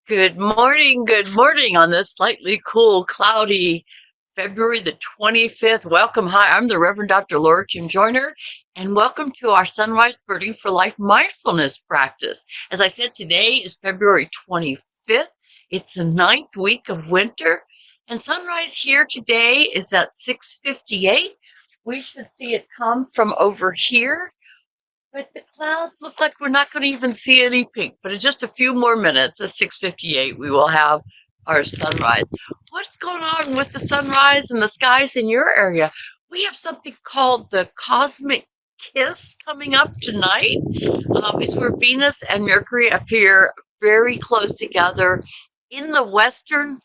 Good morning on this slightly cool, cloudy February the 25th. Welcome. Hi, I'm the Reverend Dr. Laura Kim Joyner, and welcome to our Sunrise Birding for Life mindfulness practice. As I said, today is February 25th. It's the ninth week of winter, and sunrise here today is at 6:58. We should see it come from over here. But the clouds look like we're not going to even see any pink. But in just a few more minutes, at 6:58, we will have our sunrise. What's going on with the sunrise and the skies in your area? We have something called the cosmic kiss coming up tonight. It's where Venus and Mercury appear very close together in the western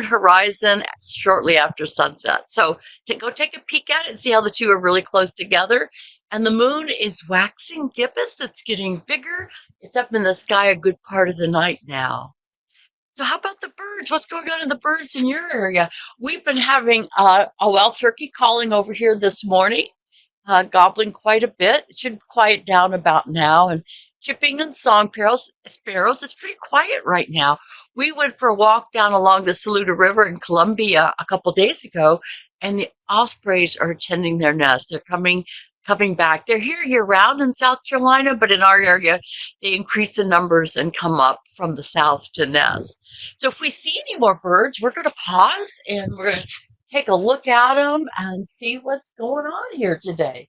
horizon shortly after sunset. So go take a peek at it and see how the two are really close together. And the moon is waxing gibbous. It's getting bigger. It's up in the sky a good part of the night now. So how about the birds? What's going on in the birds in your area? We've been having a wild turkey calling over here this morning, gobbling quite a bit. It should quiet down about now. And chipping and sparrows. It's pretty quiet right now. We went for a walk down along the Saluda River in Columbia a couple days ago, and the ospreys are tending their nest. They're coming back. They're here year round in South Carolina, but in our area, they increase in numbers and come up from the south to nest. So if we see any more birds, we're going to pause and we're going to take a look at them and see what's going on here today.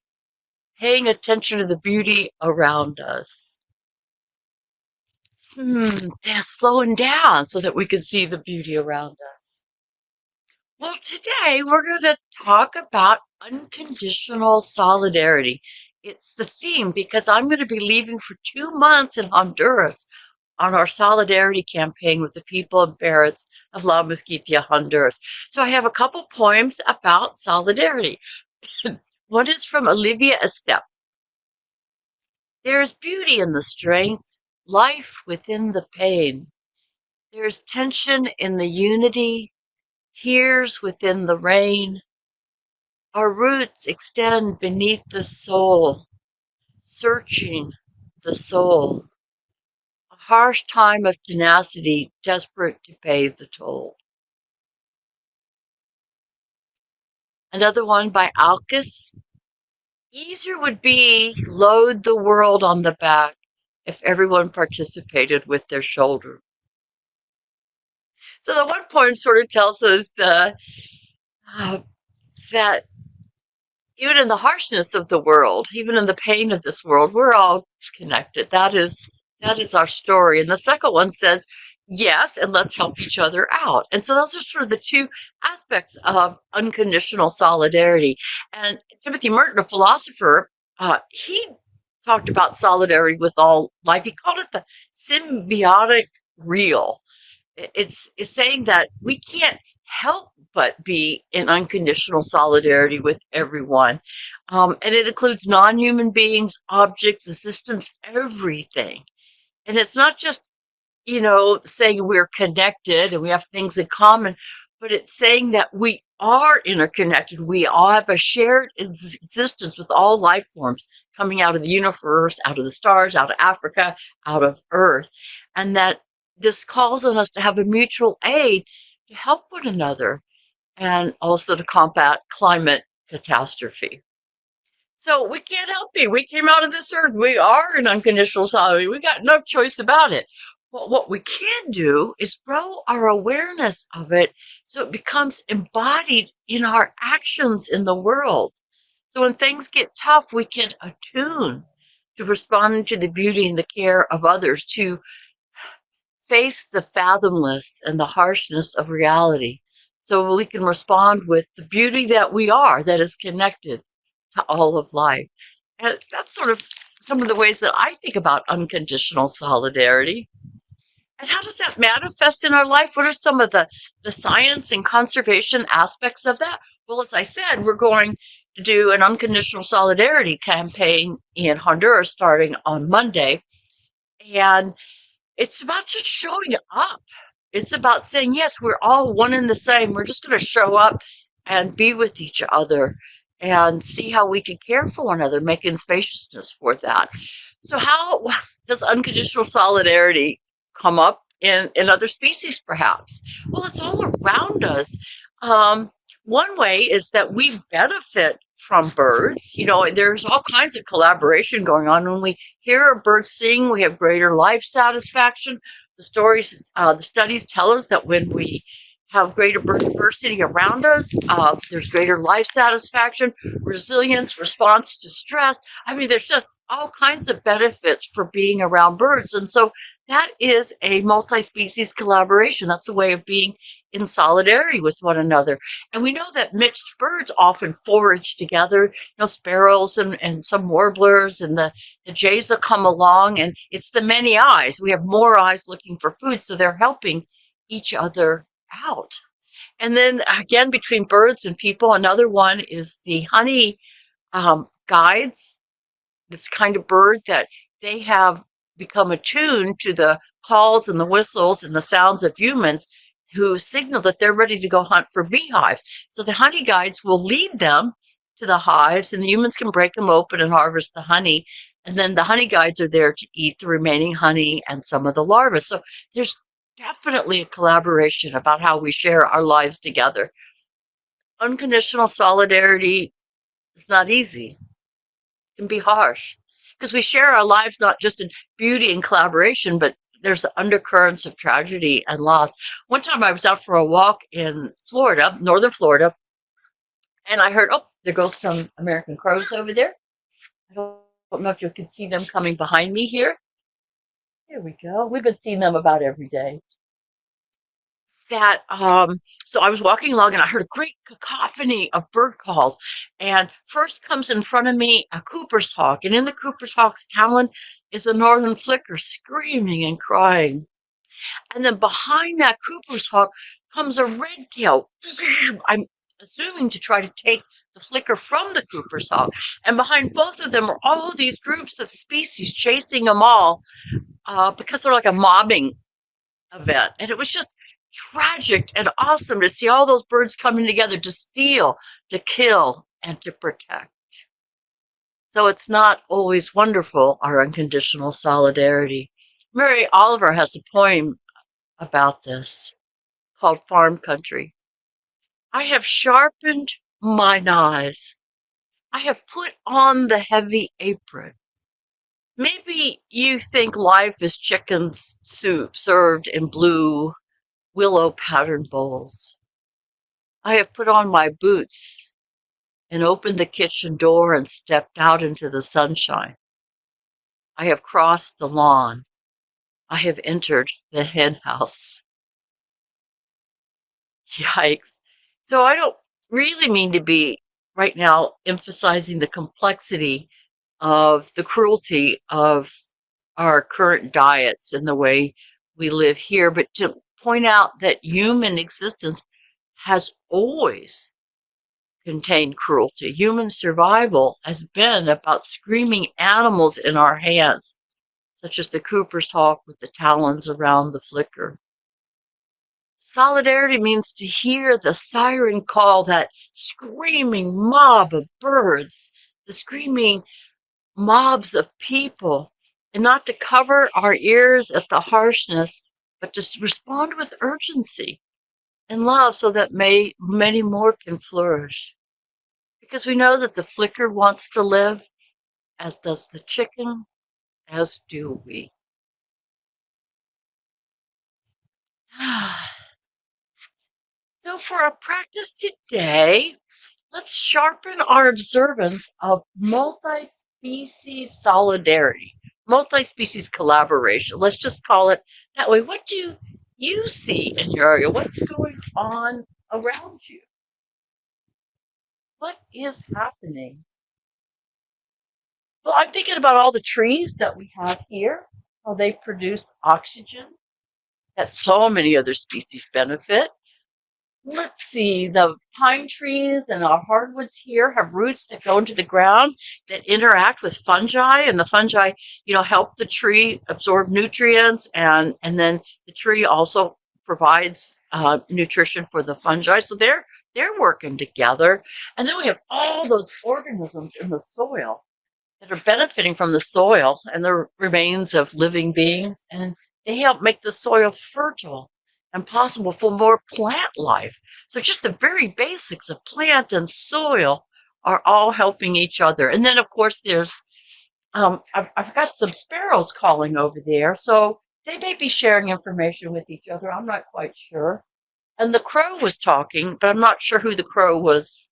Paying attention to the beauty around us. They're slowing down so that we can see the beauty around us. Well, today we're going to talk about unconditional solidarity. It's the theme because I'm going to be leaving for 2 months in Honduras on our solidarity campaign with the people and parrots of La Mosquitia, Honduras. So I have a couple poems about solidarity. One is from Olivia Estep. There is beauty in the strength, life within the pain. There is tension in the unity, tears within the rain. Our roots extend beneath the soul, searching the soul. A harsh time of tenacity, desperate to pay the toll. Another one by Alcus. Easier would be load the world on the back if everyone participated with their shoulder. So the one poem sort of tells us uh, that even in the harshness of the world, even in the pain of this world, we're all connected. That is our story. And the second one says, yes, and let's help each other out. And so those are sort of the two aspects of unconditional solidarity. And Timothy Merton, a philosopher, he talked about solidarity with all life. He called it the symbiotic real. It's saying that we can't help but be in unconditional solidarity with everyone. And it includes non-human beings, objects, assistants, everything. And it's not just, saying we're connected and we have things in common, but it's saying that we are interconnected. We all have a shared existence with all life forms coming out of the universe, out of the stars, out of Africa, out of Earth. And that this calls on us to have a mutual aid to help one another and also to combat climate catastrophe. So we can't help it. We came out of this earth. We are an unconditional solidarity. We got no choice about it. But what we can do is grow our awareness of it so it becomes embodied in our actions in the world. So when things get tough, we can attune to responding to the beauty and the care of others, to face the fathomless and the harshness of reality. So we can respond with the beauty that we are, that is connected to all of life. And that's sort of some of the ways that I think about unconditional solidarity. And how does that manifest in our life? What are some of the science and conservation aspects of that? Well, as I said, we're going to do an unconditional solidarity campaign in Honduras starting on Monday. And it's about just showing up. It's about saying, yes, we're all one and the same. We're just going to show up and be with each other and see how we can care for one another, making spaciousness for that. So how does unconditional solidarity come up in other species, perhaps? Well, it's all around us. Um, One way is that we benefit from birds. You know, there's all kinds of collaboration going on. When we hear a bird sing, we have greater life satisfaction. The studies tell us that when we have greater bird diversity around us, there's greater life satisfaction, resilience, response to stress. I mean, there's just all kinds of benefits for being around birds. And so that is a multi-species collaboration. That's a way of being in solidarity with one another. And we know that mixed birds often forage together, sparrows and some warblers and the jays will come along, and it's the many eyes. We have more eyes looking for food, so they're helping each other out. And then again, between birds and people, another one is the honey guides. This kind of bird that they have become attuned to the calls and the whistles and the sounds of humans who signal that they're ready to go hunt for beehives. So the honey guides will lead them to the hives, and the humans can break them open and harvest the honey. And then the honey guides are there to eat the remaining honey and some of the larvae. So there's definitely a collaboration about how we share our lives together. Unconditional solidarity is not easy. It can be harsh because we share our lives not just in beauty and collaboration, but there's undercurrents of tragedy and loss. One time I was out for a walk in Florida, northern Florida, and I heard, oh, there goes some American crows over there. I don't know if you can see them coming behind me here. Here we go. We've been seeing them about every day. So I was walking along and I heard a great cacophony of bird calls. And first comes in front of me a Cooper's hawk, and in the Cooper's hawk's talon is a northern flicker screaming and crying. And then behind that Cooper's hawk comes a red tail. I'm assuming to try to take the flicker from the Cooper's hawk. And behind both of them are all these groups of species chasing them all because they're like a mobbing event. And it was just tragic and awesome to see all those birds coming together to steal, to kill, and to protect. So it's not always wonderful, our unconditional solidarity. Mary Oliver has a poem about this called Farm Country. I have sharpened mine eyes. I have put on the heavy apron. Maybe you think life is chicken soup served in blue willow patterned bowls. I have put on my boots and opened the kitchen door and stepped out into the sunshine. I have crossed the lawn. I have entered the hen house. Yikes. So I don't really mean to be right now emphasizing the complexity of the cruelty of our current diets and the way we live here, but to point out that human existence has always contained cruelty. Human survival has been about screaming animals in our hands, such as the Cooper's hawk with the talons around the flicker. Solidarity means to hear the siren call, that screaming mob of birds, the screaming mobs of people, and not to cover our ears at the harshness, but to respond with urgency and love so that many more can flourish. Because we know that the flicker wants to live, as does the chicken, as do we. So for our practice today, let's sharpen our observance of multi-species solidarity, multi-species collaboration. Let's just call it that way. What do you see in your area? What's going on around you? What is happening? Well, I'm thinking about all the trees that we have here, how they produce oxygen that so many other species benefit. Let's see, the pine trees and our hardwoods here have roots that go into the ground that interact with fungi, and the fungi, help the tree absorb nutrients, and then the tree also provides nutrition for the fungi. So they're working together, and then we have all those organisms in the soil that are benefiting from the soil and the remains of living beings, and They help make the soil fertile and possible for more plant life. So just the very basics of plant and soil are all helping each other. And then, of course, there's I've got some sparrows calling over there, so they may be sharing information with each other. I'm not quite sure. And the crow was talking, but I'm not sure who the crow was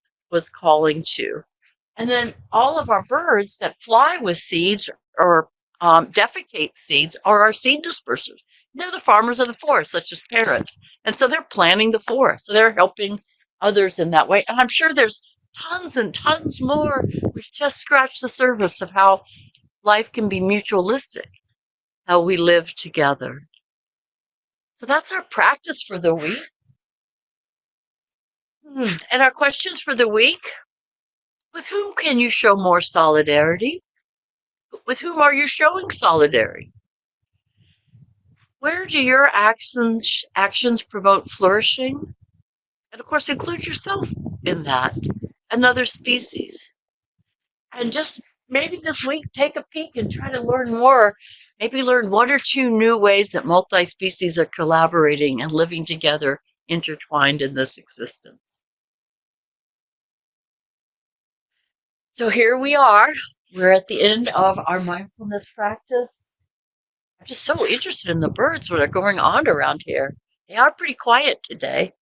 calling to. And then all of our birds that fly with seeds or defecate seeds are our seed dispersers. They're the farmers of the forest, such as parrots. And so they're planting the forest. So they're helping others in that way. And I'm sure there's tons and tons more. We've just scratched the surface of how life can be mutualistic, how we live together. So that's our practice for the week. And our questions for the week: with whom can you show more solidarity? With whom are you showing solidarity? Where do your actions promote flourishing? And of course, include yourself in that, another species. And just maybe this week, take a peek and try to learn more. Maybe learn one or two new ways that multi-species are collaborating and living together, intertwined in this existence. So here we are. We're at the end of our mindfulness practice. I'm just so interested in the birds that are going on around here. They are pretty quiet today.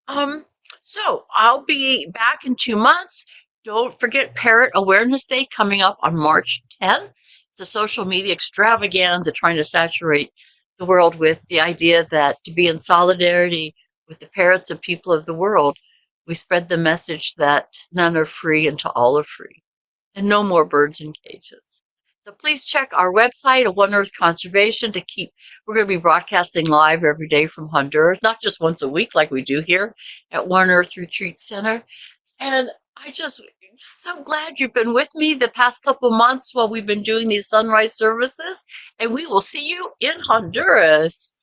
Um, so I'll be back in 2 months. Don't forget Parrot Awareness Day coming up on March 10th. It's a social media extravaganza trying to saturate the world with the idea that to be in solidarity with the parrots and people of the world, we spread the message that none are free until all are free, and no more birds in cages. So please check our website at One Earth Conservation to keep. We're going to be broadcasting live every day from Honduras, not just once a week like we do here at One Earth Retreat Center. And I just so glad you've been with me the past couple months while we've been doing these sunrise services. And we will see you in Honduras.